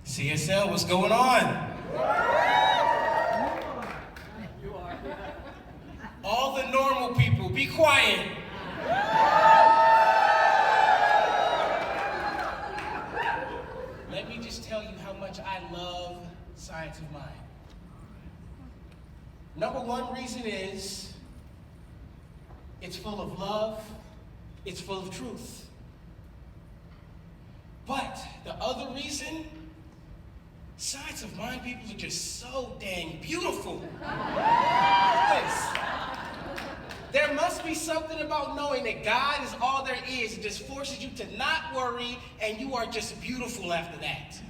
CSL, what's going on? All the normal people, be quiet. Let me just tell you how much I love Science of Mind. Number one reason is it's full of love, it's full of truth. But the other reason, Science of Mind people are just so dang beautiful. Yes. There must be something about knowing that God is all there is. It just forces you to not worry, and you are just beautiful after that.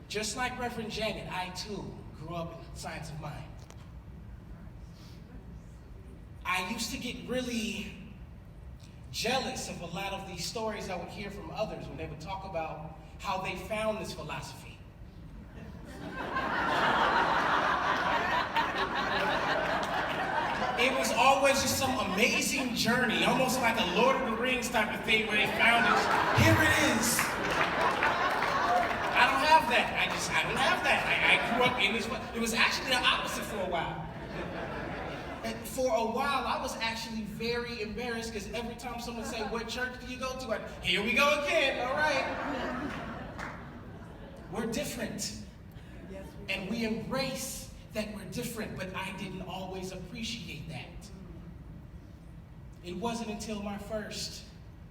Just like Reverend Janet, I too grew up in Science of Mind. I used to get really jealous of a lot of these stories I would hear from others when they would talk about how they found this philosophy. It was always just some amazing journey, almost like a Lord of the Rings type of thing where they found it. Here it is. I don't have that. I don't have that. I grew up in this. It was actually the opposite for a while. And for a while, I was actually very embarrassed because every time someone said, "What church do you go to?" Here we go again, all right. We're different. And we embrace that we're different, but I didn't always appreciate that. It wasn't until my first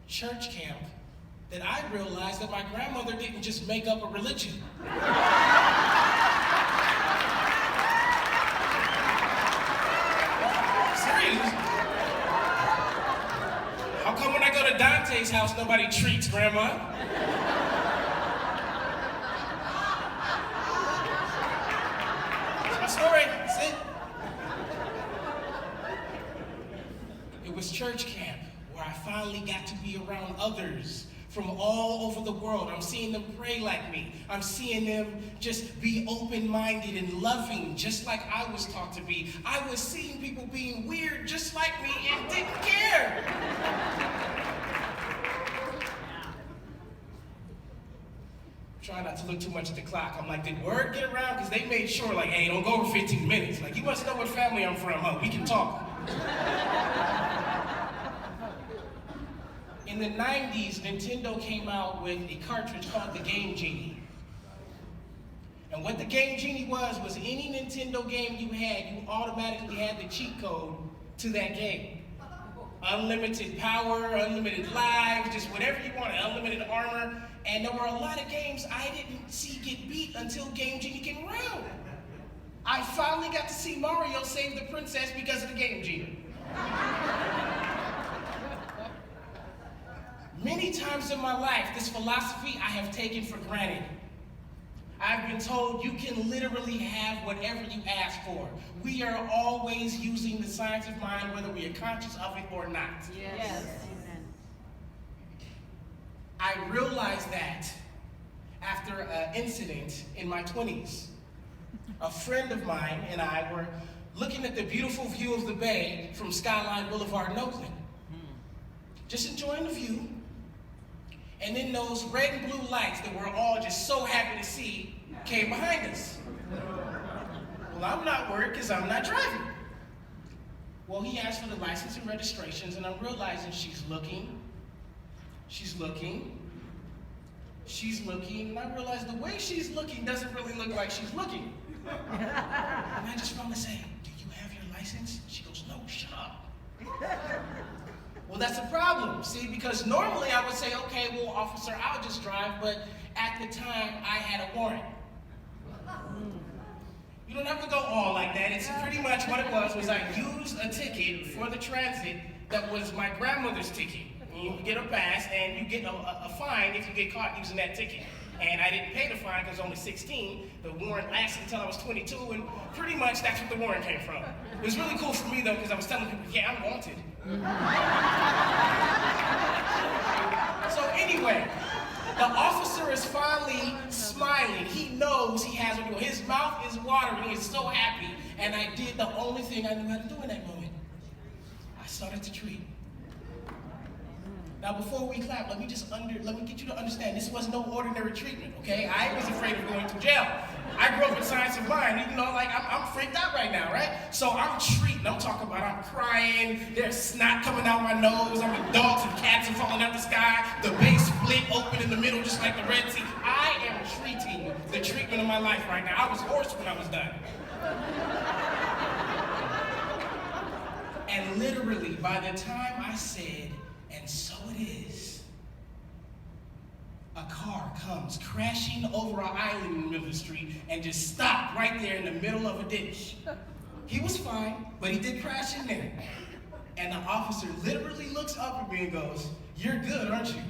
church camp that I realized that my grandmother didn't just make up a religion. How come when I go to Dante's house, nobody treats Grandma? That's my story. That's it. It was church camp where I finally got to be around others from all over the world. I'm seeing them pray like me. I'm seeing them just be open-minded and loving, just like I was taught to be. I was seeing people being weird just like me and didn't care. Try not to look too much at the clock. I'm like, did word get around? Because they made sure, like, hey, don't go over 15 minutes. Like, you must know what family I'm from, huh? We can talk. In the 90s, Nintendo came out with a cartridge called the Game Genie. And what the Game Genie was any Nintendo game you had, you automatically had the cheat code to that game. Unlimited power, unlimited lives, just whatever you wanted, unlimited armor. And there were a lot of games I didn't see get beat until Game Genie came around. I finally got to see Mario save the princess because of the Game Genie. Many times in my life, this philosophy I have taken for granted. I've been told you can literally have whatever you ask for. We are always using the Science of Mind, whether we are conscious of it or not. Yes. I realized that after an incident in my 20s. A friend of mine and I were looking at the beautiful view of the bay from Skyline Boulevard in Oakland. Just enjoying the view. And then those red and blue lights that we're all just so happy to see came behind us. Well, I'm not worried because I'm not driving. Well, he asked for the license and registrations, and I'm realizing she's looking, and I realized the way she's looking doesn't really look like she's looking. And I just finally say, "Do you have your license?" She goes, "No, shut up." Well, that's a problem, see, because normally I would say, "Okay, well, officer, I'll just drive," but at the time, I had a warrant. You don't have to go all like that. It's pretty much what it was I used a ticket for the transit that was my grandmother's ticket. You get a pass, and you get a fine if you get caught using that ticket. And I didn't pay the fine because I was only 16. The warrant lasted until I was 22, and pretty much that's what the warrant came from. It was really cool for me, though, because I was telling people, yeah, I'm wanted. So anyway, the officer is finally smiling. He knows he has what he wants. His mouth is watering. He's so happy. And I did the only thing I knew how to do in that moment. I started to treat. Now, before we clap, let me get you to understand this was no ordinary treatment, okay? I was afraid of going to jail. I grew up in science of mind, you know, like I'm freaked out right now, right? So I'm treating, I'm talking about I'm crying, there's snot coming out my nose, I mean dogs and cats are falling out the sky, the base split open in the middle just like the Red Sea. I am treating the treatment of my life right now. I was hoarse when I was done. And literally, by the time I said, "And so it is," a car comes crashing over an island in the middle of the street and just stopped right there in the middle of a ditch. He was fine, but he did crash in there. And the officer literally looks up at me and goes, "You're good, aren't you?"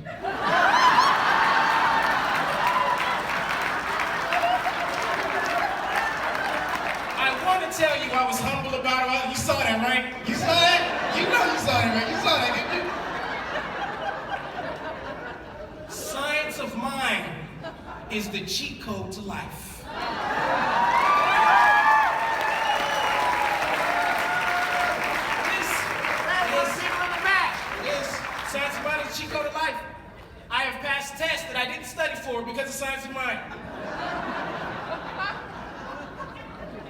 I want to tell you I was humble about it. You saw that, right? You saw that? You know you saw that, right? You saw that, didn't you? Science of mind is the cheat code to life. Science of mind is the cheat code of life. I have passed tests that I didn't study for because of science of mind.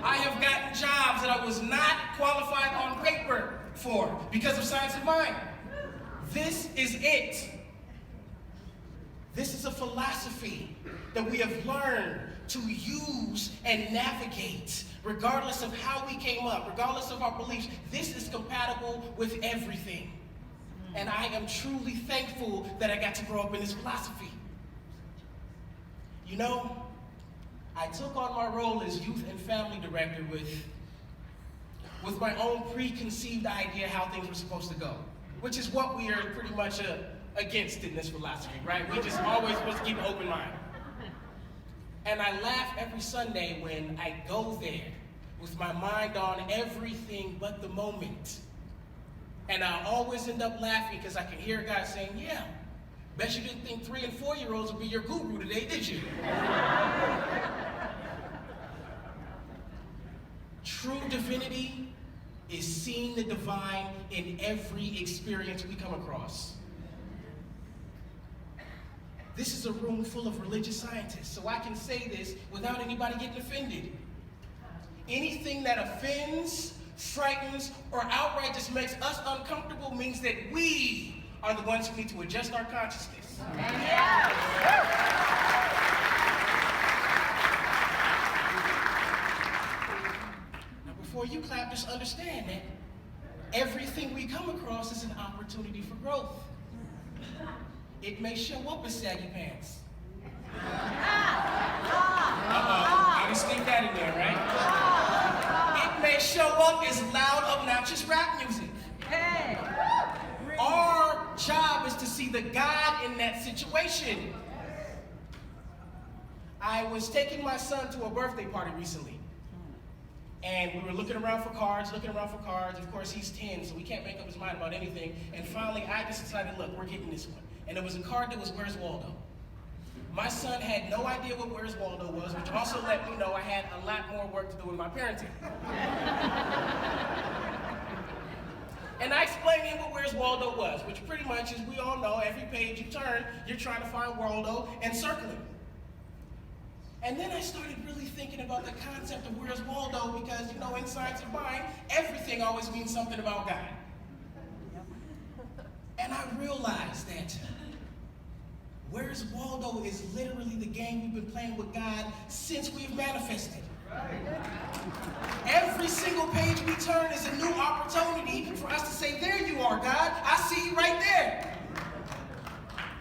I have gotten jobs that I was not qualified on paper for because of science of mind. This is it. This is a philosophy that we have learned to use and navigate, regardless of how we came up, regardless of our beliefs. This is compatible with everything. And I am truly thankful that I got to grow up in this philosophy. You know, I took on my role as youth and family director with my own preconceived idea how things were supposed to go, which is what we are pretty much against in this philosophy, right? We just always supposed to keep an open mind. And I laugh every Sunday when I go there with my mind on everything but the moment. And I always end up laughing because I can hear a guy saying, "Yeah, bet you didn't think 3- and 4-year-olds would be your guru today, did you?" True divinity is seeing the divine in every experience we come across. This is a room full of religious scientists, so I can say this without anybody getting offended. Anything that offends, frightens, or outright just makes us uncomfortable means that we are the ones who need to adjust our consciousness. Now, before you clap, just understand that everything we come across is an opportunity for growth. It may show up as saggy pants. I can sneak that in there, right? It may show up as loud, obnoxious rap music. Hey. Our job is to see the God in that situation. I was taking my son to a birthday party recently. And we were looking around for cards. Of course, he's 10, so he can't make up his mind about anything. And finally, I just decided, look, we're getting this one. And it was a card that was "Where's Waldo?" My son had no idea what "Where's Waldo" was, which also let me know I had a lot more work to do in my parenting. And I explained to him what "Where's Waldo" was, which pretty much is, we all know, every page you turn, you're trying to find Waldo and circle him. And then I started really thinking about the concept of "Where's Waldo," because, you know, in science of mind, everything always means something about God. And I realized that "Where's Waldo" is literally the game we've been playing with God since we've manifested. Every single page we turn is a new opportunity for us to say, "There you are, God. I see you right there."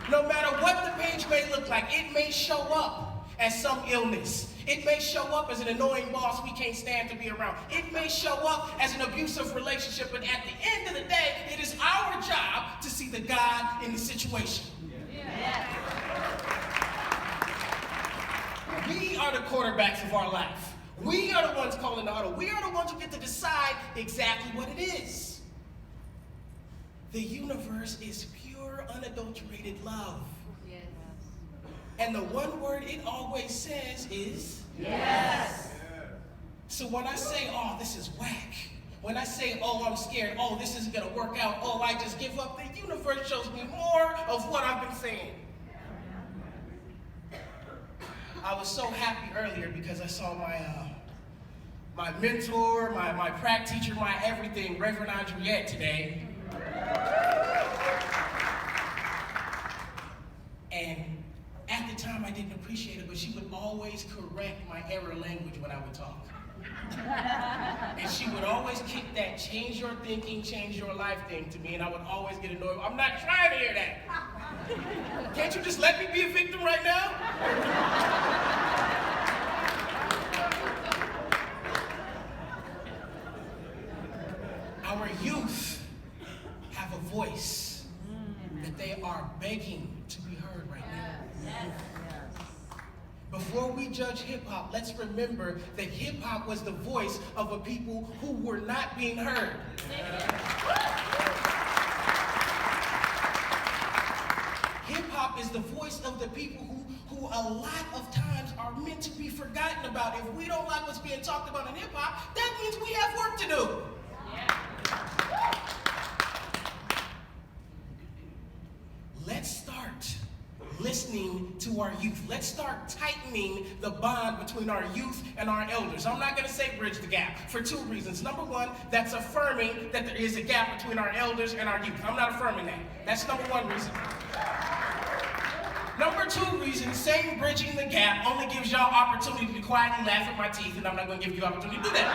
No matter what the page may look like, it may show up as some illness. It may show up as an annoying boss we can't stand to be around. It may show up as an abusive relationship, but at the end of the day, it is our job to see the God in the situation. Yeah. We are the quarterbacks of our life. We are the ones calling the audible. We are the ones who get to decide exactly what it is. The universe is pure, unadulterated love. Yes. And the one word it always says is yes. So when I say, "Oh, this is whack," When I say, oh, I'm scared, oh, this isn't gonna work out, oh, I just give up, the universe shows me more of what I've been saying. I was so happy earlier because I saw my mentor, my prac teacher, my everything, Reverend Andriette today. And at the time I didn't appreciate it, but she would always correct my error language when I would talk. And she would always kick that change your thinking, change your life thing to me, and I would always get annoyed. I'm not trying to hear that. Can't you just let me be a victim right now? Our youth have a voice that they are begging to be heard right now. Before we judge hip-hop, let's remember that hip-hop was the voice of a people who were not being heard. Hip-hop is the voice of the people who a lot of times are meant to be forgotten about. If we don't like what's being talked about in hip-hop, that means we have work to do. Let's start listening to our youth. Let's start tightening the bond between our youth and our elders. I'm not going to say bridge the gap for two reasons. Number one, that's affirming that there is a gap between our elders and our youth. I'm not affirming that. That's number one reason. Number two reason, saying bridging the gap only gives y'all opportunity to quietly laugh at my teeth, and I'm not going to give you opportunity to do that.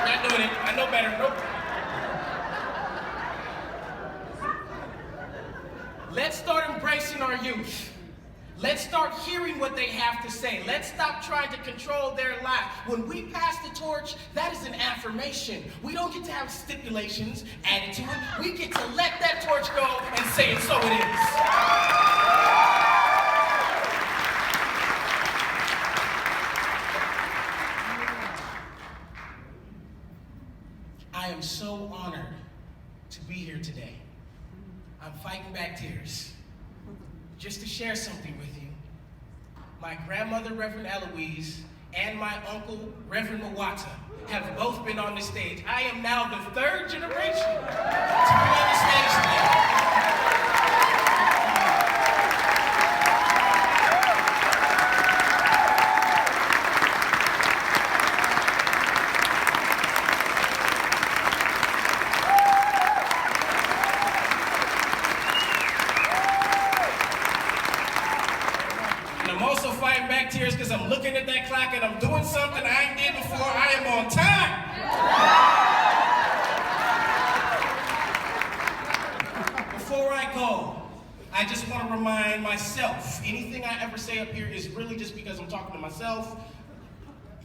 Not doing it. I know better. Nope. Let's start embracing our youth. Let's start hearing what they have to say. Let's stop trying to control their life. When we pass the torch, that is an affirmation. We don't get to have stipulations added to it. We get to let that torch go and say it so it is. I am so honored to be here today. I'm fighting back tears just to share something with you. My grandmother, Reverend Eloise, and my uncle, Reverend Mawata, have both been on the stage. I am now the third generation to be on the stage today. Tears because I'm looking at that clock and I'm doing something I ain't did before. I am on time. Before I go, I just want to remind myself, anything I ever say up here is really just because I'm talking to myself.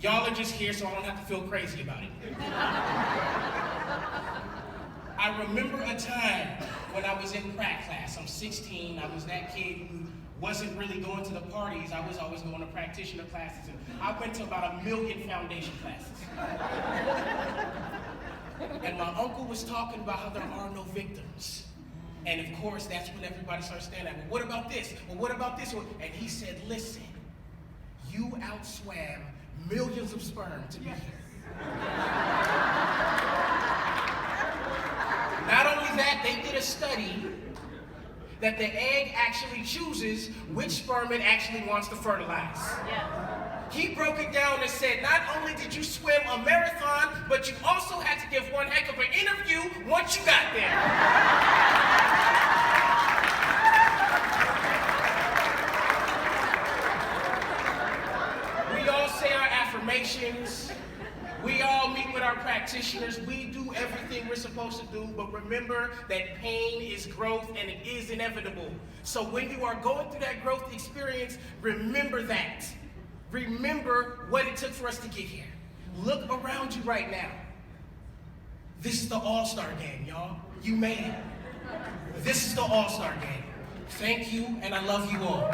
Y'all are just here so I don't have to feel crazy about it. I remember a time when I was in prac class. I'm 16. I was that kid who wasn't really going to the parties. I was always going to practitioner classes, and I went to about 1 million foundation classes. And my uncle was talking about how there are no victims. And of course, that's when everybody started standing up. Well, what about this? Well, what about this one? And he said, listen, you outswam millions of sperm to be here. Not only that, they did a study that the egg actually chooses which sperm it actually wants to fertilize. Yeah. He broke it down and said, not only did you swim a marathon, but you also had to give one heck of an interview once you got there. We all say our affirmations. We all meet with our practitioners. We do everything we're supposed to do, but remember that pain is growth and it is inevitable. So when you are going through that growth experience, remember that. Remember what it took for us to get here. Look around you right now. This is the all-star game, y'all. You made it. This is the all-star game. Thank you, and I love you all.